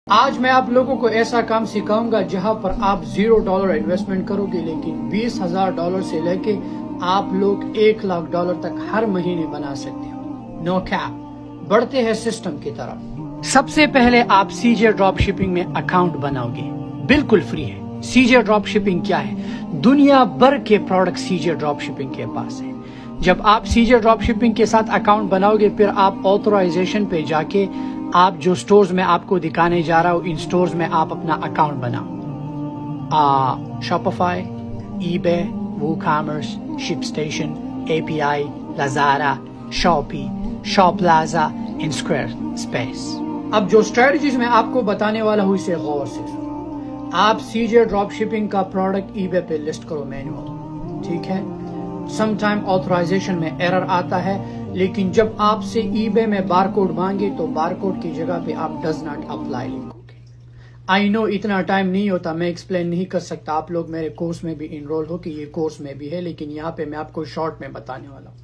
آج میں آپ لوگوں کو ایسا کام سکھاؤں گا جہاں پر آپ $0 انویسٹمنٹ کرو گے لیکن $20,000 سے لے کے آپ لوگ $1,00,000 تک ہر مہینے بنا سکتے ہو. Know keep. بڑھتے ہیں سسٹم کی طرف. سب سے پہلے آپ سی جے ڈراپ شپنگ میں اکاؤنٹ بناؤ گے. بالکل فری ہے. سی جے ڈراپ شپنگ کیا ہے؟ دنیا بھر کے پروڈکٹ سی جے ڈراپ شپنگ کے پاس ہے. جب آپ سی جے ڈراپ شپنگ کے ساتھ اکاؤنٹ بناؤ گے پھر آپ آتھورائزیشن پہ جا کے آپ جو سٹورز میں آپ کو دکھانے جا رہا ہوں ان سٹورز میں آپ اپنا اکاؤنٹ بناؤ. شاپیفائی، ای بے، وو کامرس، شپ اسٹیشن، اے پی آئی، لازارا، شاپی، شاپ پلازا، انسکوائر اسپیس. اب جو اسٹریٹجیز میں آپ کو بتانے والا ہوں اسے غور سے سنو. آپ سی جے ڈراپ شپنگ کا پروڈکٹ ای بے پہ لسٹ کرو مینوئل. ٹھیک ہے. سم ٹائم آتھورائزیشن میں ایرر آتا ہے لیکن جب آپ سے ای بے میں بار کوڈ مانگے تو بار کوڈ کی جگہ پہ آپ ڈز ناٹ اپلائی لکھو گے. آئی نو اتنا ٹائم نہیں ہوتا، میں ایکسپلین نہیں کر سکتا. آپ لوگ میرے کورس میں بھی انرول ہو کہ یہ کورس میں بھی ہے لیکن یہاں پہ میں آپ کو شارٹ میں بتانے والا ہوں.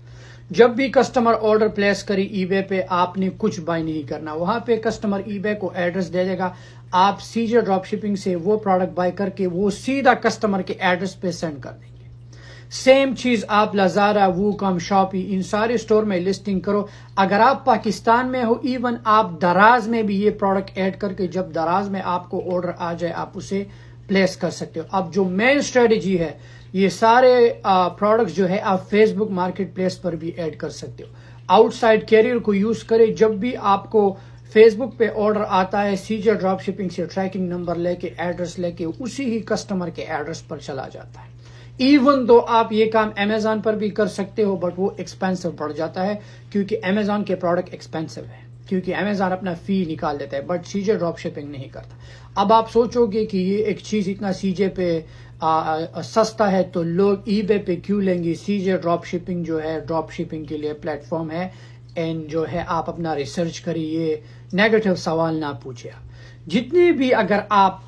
جب بھی کسٹمر آرڈر پلیس کری ای بے پہ آپ نے کچھ بائی نہیں کرنا. وہاں پہ کسٹمر ای بے کو ایڈریس دے دے گا. آپ سی جے ڈراپ شپنگ سے وہ پروڈکٹ بائی کر کے وہ سیدھا کسٹمر کے ایڈریس پہ سینڈ کر دیں گے. سیم چیز آپ لازارا، وو کام، شاپی ان سارے سٹور میں لسٹنگ کرو. اگر آپ پاکستان میں ہو ایون آپ دراز میں بھی یہ پروڈکٹ ایڈ کر کے جب دراز میں آپ کو آرڈر آ جائے آپ اسے پلیس کر سکتے ہو. اب جو مین اسٹریٹجی ہے یہ سارے پروڈکٹس جو ہے آپ فیس بک مارکیٹ پلیس پر بھی ایڈ کر سکتے ہو. آؤٹ سائڈ کیریئر کو یوز کرے. جب بھی آپ کو فیس بک پہ آرڈر آتا ہے سی جے ڈراپ شپنگ سے ٹریکنگ نمبر لے کے ایڈریس لے کے اسی ہی کسٹمر کے ایڈریس پر چلا جاتا ہے. ایون دو آپ یہ کام امیزون پر بھی کر سکتے ہو بٹ وہ ایکسپینسو پڑ جاتا ہے کیونکہ امیزون کے پروڈکٹ ایکسپینسو ہے کیونکہ امیزون اپنا فی نکال دیتا ہے but C J drop shipping نہیں کرتا. اب آپ سوچو گے کہ یہ ایک چیز اتنا سی جے پہ سستا ہے تو لوگ ای بے پہ کیوں لیں گے. سی جے ڈراپ شپنگ جو ہے ڈراپ شپنگ کے لیے پلیٹ فارم ہے اینڈ جو ہے آپ اپنا ریسرچ کریے. نیگیٹو سوال نہ پوچھے. جتنے بھی اگر آپ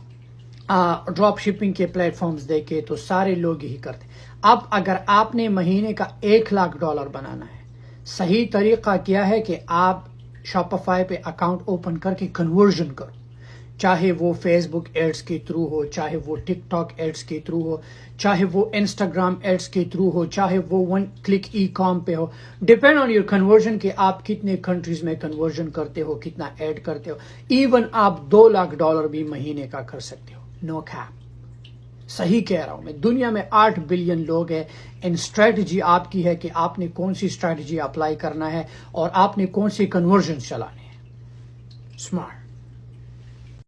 ڈراپ شپنگ کے پلیٹ فارمز دیکھے تو سارے لوگ یہی کرتے. اب اگر آپ نے مہینے کا $1,00,000 بنانا ہے صحیح طریقہ کیا ہے کہ آپ شاپیفائی پہ اکاؤنٹ اوپن کر کے کنورژن کرو. چاہے وہ فیس بک ایڈز کے تھرو ہو، چاہے وہ ٹک ٹاک ایڈز کے تھرو ہو، چاہے وہ انسٹاگرام ایڈز کے تھرو ہو، چاہے وہ ون کلک ای کام پہ ہو. ڈپینڈ آن یور کنورژن کہ آپ کتنے کنٹریز میں کنورژن کرتے ہو، کتنا ایڈ کرتے ہو. ایون آپ $2,00,000 بھی مہینے کا کر سکتے ہو. Know keep. صحیح کہہ رہا ہوں میں. دنیا میں 8 بلین لوگ ہیں. ان اسٹریٹجی آپ کی ہے کہ آپ نے کون سی اسٹریٹجی اپلائی کرنا ہے اور آپ نے کون سی کنورژن چلانے ہیں. اسمارٹ.